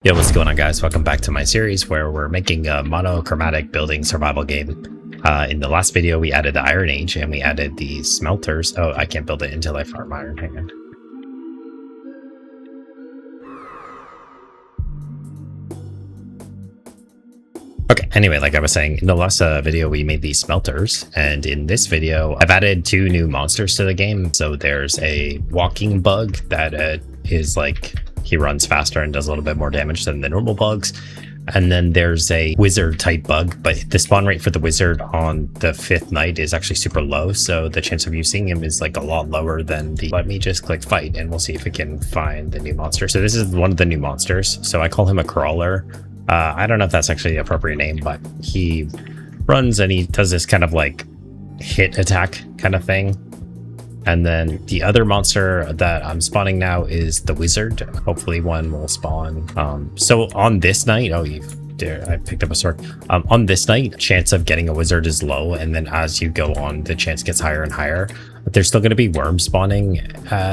Yo, what's going on, guys? Welcome back to my series where we're making a monochromatic building survival game. In the last video, we added the Iron Age and we added the smelters. Oh, I can't build it until I farm iron. Hang on. Okay, anyway, like I was saying, in the last video, we made these smelters. And in this video, I've added two new monsters to the game. So there's a walking bug that is like... he runs faster and does a little bit more damage than the normal bugs. And then there's a wizard type bug, but the spawn rate for the wizard on the 5th night is actually super low. So the chance of you seeing him is like a lot lower than the... Let me just click fight and we'll see if we can find the new monster. So this is one of the new monsters. So I call him a crawler. I don't know if that's actually the appropriate name, but he runs and he does this kind of like hit attack kind of thing. And then the other monster that I'm spawning now is the wizard. Hopefully one will spawn. So on this night, I picked up a sword. On this night, chance of getting a wizard is low. And then as you go on, the chance gets higher and higher. But there's still going to be worms spawning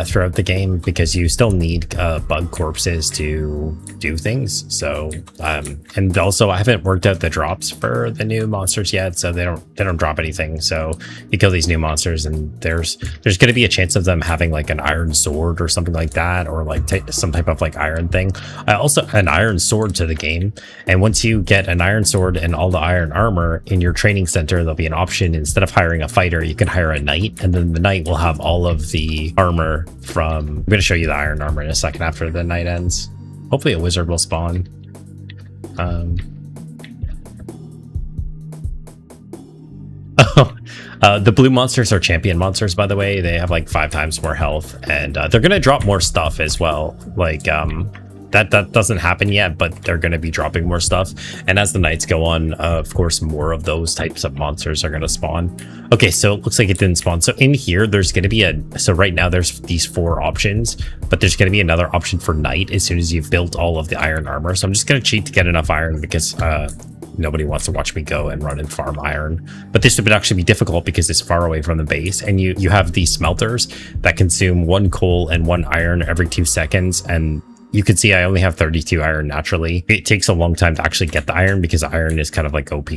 throughout the game because you still need bug corpses to do things. So, and also I haven't worked out the drops for the new monsters yet, so they don't drop anything. So you kill these new monsters, and there's going to be a chance of them having like an iron sword or something like that, or like some type of like iron thing. Also an iron sword to the game, and once you get an iron sword and all the iron armor in your training center, there'll be an option. Instead of hiring a fighter, you can hire a knight, and then the knight will have all of the armor from... I'm going to show you the iron armor in a second after the night ends. Hopefully a wizard will spawn. The blue monsters are champion monsters, by the way. They have like 5 times more health, and they're going to drop more stuff as well. Like, that doesn't happen yet, but they're going to be dropping more stuff. And as the nights go on, of course, more of those types of monsters are going to spawn. Okay, so it looks like it didn't spawn. So in here, there's going to be so right now there's these 4 options, but there's going to be another option for night as soon as you've built all of the iron armor. So I'm just going to cheat to get enough iron because nobody wants to watch me go and run and farm iron. But this would actually be difficult because it's far away from the base, and you have these smelters that consume 1 coal and 1 iron every 2 seconds. And you can see I only have 32 iron naturally. It takes a long time to actually get the iron because iron is kind of like OP.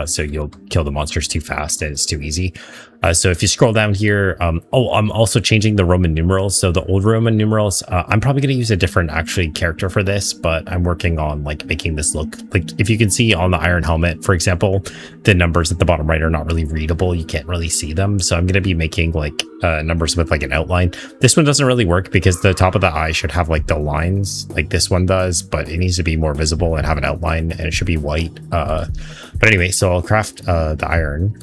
So you'll kill the monsters too fast and it's too easy. So if you scroll down here, I'm also changing the Roman numerals. So the old Roman numerals, I'm probably going to use a different actually character for this, but I'm working on like making this look like, if you can see on the iron helmet, for example, the numbers at the bottom right are not really readable. You can't really see them. So I'm going to be making like numbers with like an outline. This one doesn't really work because the top of the eye should have like the lines like this one does, but it needs to be more visible and have an outline, and it should be white. But anyway, so I'll craft the iron.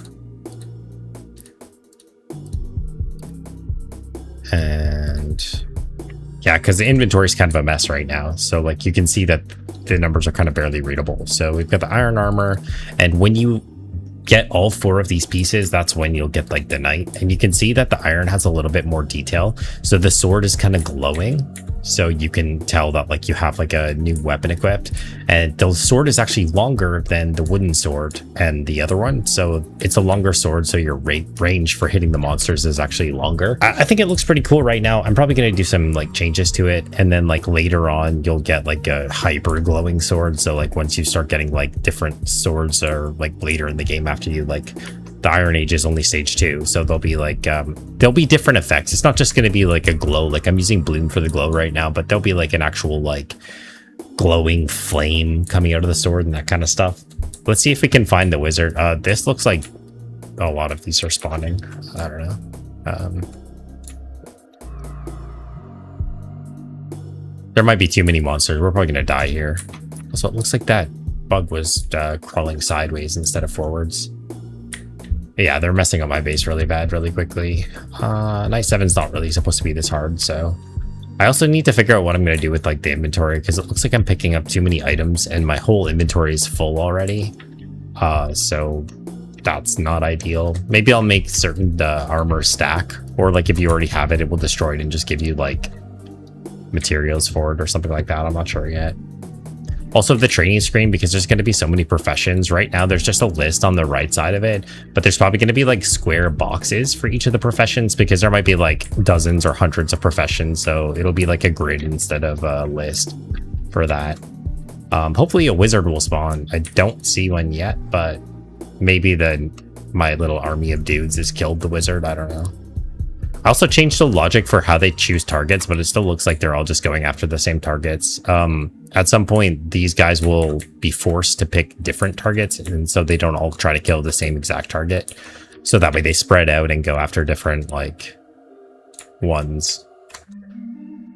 And yeah, because the inventory is kind of a mess right now. So like you can see that the numbers are kind of barely readable. So we've got the iron armor, and when you get all 4 of these pieces, that's when you'll get like the knight. And you can see that the iron has a little bit more detail. So the sword is kind of glowing. So you can tell that like you have like a new weapon equipped, and the sword is actually longer than the wooden sword and the other one. So it's a longer sword. So your range for hitting the monsters is actually longer. I think it looks pretty cool right now. I'm probably going to do some like changes to it. And then like later on, you'll get like a hyper glowing sword. So like once you start getting like different swords, or like later in the game after you like... The Iron Age is only stage 2, so there'll be like there'll be different effects. It's not just going to be like a glow. Like I'm using bloom for the glow right now, but there'll be like an actual like glowing flame coming out of the sword and that kind of stuff. Let's see if we can find the wizard. This looks like a lot of these are spawning. I don't know. There might be too many monsters. We're probably gonna die here. So it looks like that bug was crawling sideways instead of forwards. Yeah, they're messing up my base really bad, really quickly. Night 7's not really supposed to be this hard, so... I also need to figure out what I'm going to do with like the inventory, because it looks like I'm picking up too many items and my whole inventory is full already. So that's not ideal. Maybe I'll make certain armor stack, or like if you already have it, it will destroy it and just give you like materials for it or something like that. I'm not sure yet. Also the training screen, because there's going to be so many professions. Right now there's just a list on the right side of it, but there's probably going to be like square boxes for each of the professions, because there might be like dozens or hundreds of professions. So it'll be like a grid instead of a list for that. Hopefully a wizard will spawn. I don't see one yet, but maybe my little army of dudes has killed the wizard. I don't know. I also changed the logic for how they choose targets, but it still looks like they're all just going after the same targets. At some point, these guys will be forced to pick different targets, and so they don't all try to kill the same exact target. So that way they spread out and go after different, like, ones.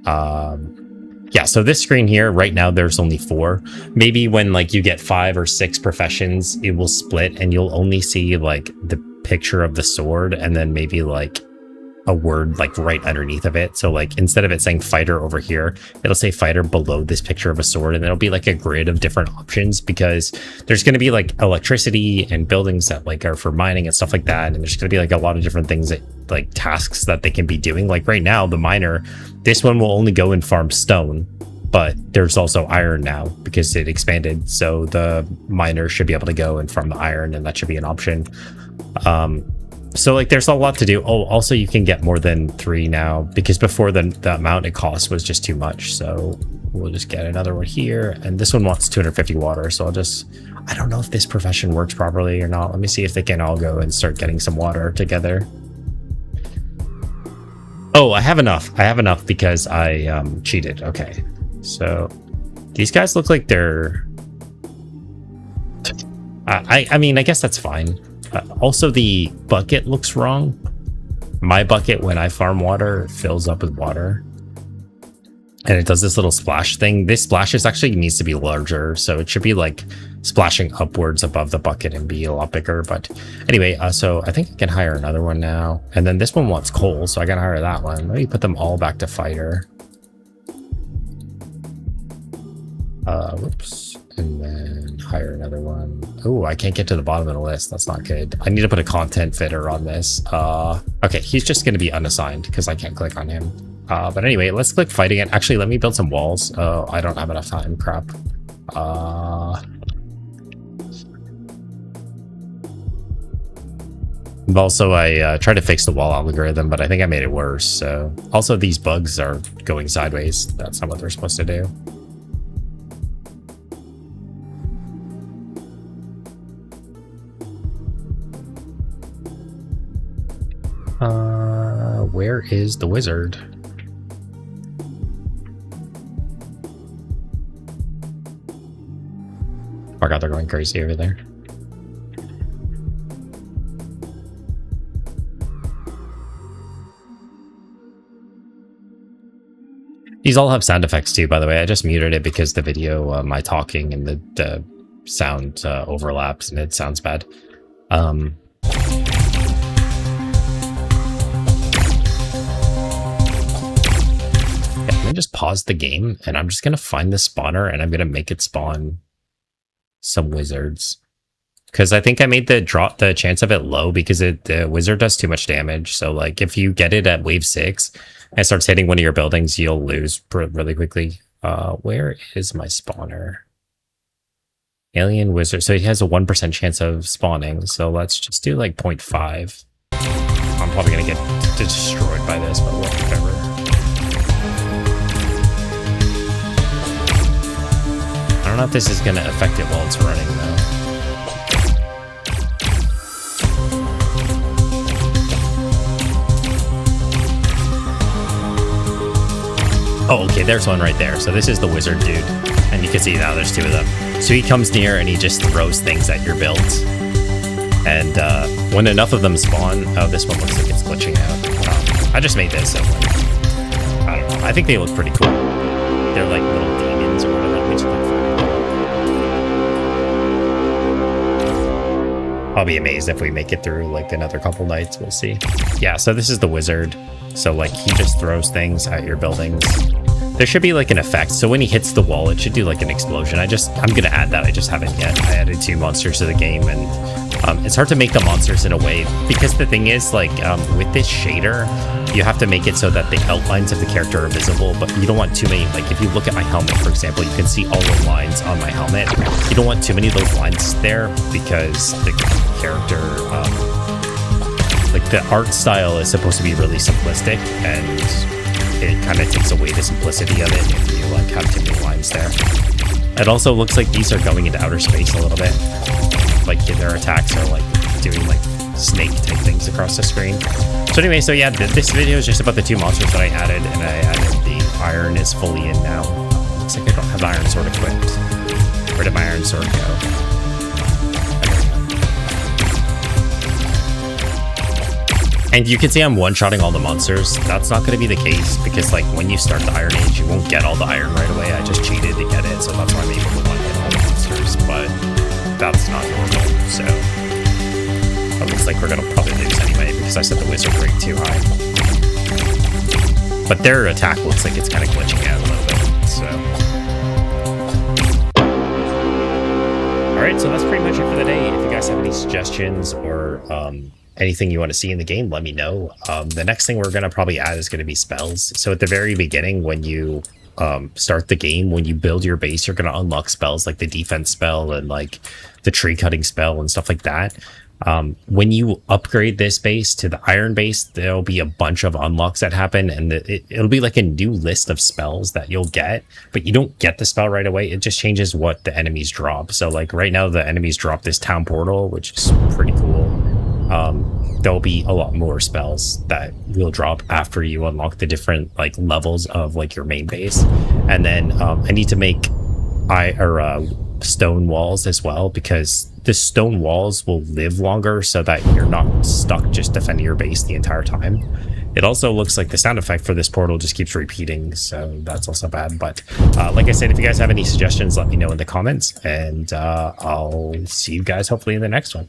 Yeah, so this screen here, right now, there's only 4. Maybe when, like, you get 5 or 6 professions, it will split, and you'll only see, like, the picture of the sword, and then maybe, like, a word like right underneath of it. So like instead of it saying fighter over here, it'll say fighter below this picture of a sword, and it'll be like a grid of different options, because there's going to be like electricity and buildings that like are for mining and stuff like that, and there's going to be like a lot of different things that like tasks that they can be doing. Like right now, the miner, this one will only go and farm stone, but there's also iron now because it expanded, so the miner should be able to go and farm the iron, and that should be an option. So like there's a lot to do. Oh, also you can get more than 3 now, because before the amount it cost was just too much. So we'll just get another one here, and this one wants 250 water, so I don't know if this profession works properly or not. Let me see if they can all go and start getting some water together. Oh, I have enough because I cheated. Okay, so these guys look like they're I mean, I guess that's fine. Also, the bucket looks wrong. My bucket, when I farm water, fills up with water, and it does this little splash thing. This splash actually needs to be larger, so it should be like splashing upwards above the bucket and be a lot bigger. But anyway, so I think I can hire another one now, and then this one wants coal, so I gotta hire that one. Let me put them all back to fighter. Whoops. And then hire another one. Oh, I can't get to the bottom of the list. That's not good. I need to put a content fitter on this. Okay, he's just going to be unassigned because I can't click on him. But anyway, let's click fight again. Actually, let me build some walls. I don't have enough time. Crap. Also, I tried to fix the wall algorithm, but I think I made it worse. So also, these bugs are going sideways. That's not what they're supposed to do. Where is the wizard? Oh my god, they're going crazy over there. These all have sound effects too, by the way. I just muted it because the video, my talking and the sound overlaps and it sounds bad. Let me just pause the game, and I'm just going to find the spawner, and I'm going to make it spawn some wizards. Because I think I made the chance of it low because the wizard does too much damage. So like if you get it at wave 6 and starts hitting one of your buildings, you'll lose really quickly. Where is my spawner? Alien wizard. So he has a 1% chance of spawning. So let's just do like 0.5. I'm probably going to get destroyed by this, but whatever. I don't know if this is going to affect it while it's running, though. Oh, okay, there's one right there. So this is the wizard dude. And you can see now there's 2 of them. So he comes near and he just throws things at your build. And when enough of them spawn... Oh, this one looks like it's glitching out. I just made this, so... I don't know. I think they look pretty cool. They're like little demons or whatever. Let me just look for it. I'll be amazed if we make it through like another couple nights. We'll see. Yeah, so this is the wizard. So like he just throws things at your buildings. There should be like an effect. So when he hits the wall, it should do like an explosion. I'm gonna add that. I just haven't yet. I added 2 monsters to the game, and it's hard to make the monsters in a way because the thing is like with this shader, you have to make it so that the outlines of the character are visible, but you don't want too many. Like if you look at my helmet, for example, you can see all the lines on my helmet. You don't want too many of those lines there because the character, like the art style is supposed to be really simplistic, and it kind of takes away the simplicity of it if you like have too many lines there. It also looks like these are going into outer space a little bit. Like their attacks are like doing like snake type things across the screen. So anyway, so yeah, this video is just about the 2 monsters that I added, and I added the iron is fully in now. Looks like I don't have the iron sword equipped. Where did my iron sword go? And you can see I'm one-shotting all the monsters. That's not going to be the case because like when you start the Iron Age, you won't get all the iron right away. I just cheated to get it, so that's why I'm able to one-hit all the monsters, but that's not normal, so it looks like we're going to probably lose anyway because I set the wizard rate too high. But their attack looks like it's kind of glitching out a little bit, so. Alright, so that's pretty much it for the day. If you guys have any suggestions or anything you want to see in the game, let me know. The next thing we're going to probably add is going to be spells. So at the very beginning, when you start the game, when you build your base, you're going to unlock spells like the defense spell and like the tree cutting spell and stuff like that. When you upgrade this base to the iron base, there'll be a bunch of unlocks that happen, and it'll be like a new list of spells that you'll get, but you don't get the spell right away. It just changes what the enemies drop. So like right now the enemies drop this town portal, which is pretty cool. There'll be a lot more spells that will drop after you unlock the different like levels of like your main base. And then I need to make stone walls as well, because the stone walls will live longer so that you're not stuck just defending your base the entire time. It also looks like the sound effect for this portal just keeps repeating, so that's also bad. But like I said, if you guys have any suggestions, let me know in the comments, and I'll see you guys hopefully in the next one.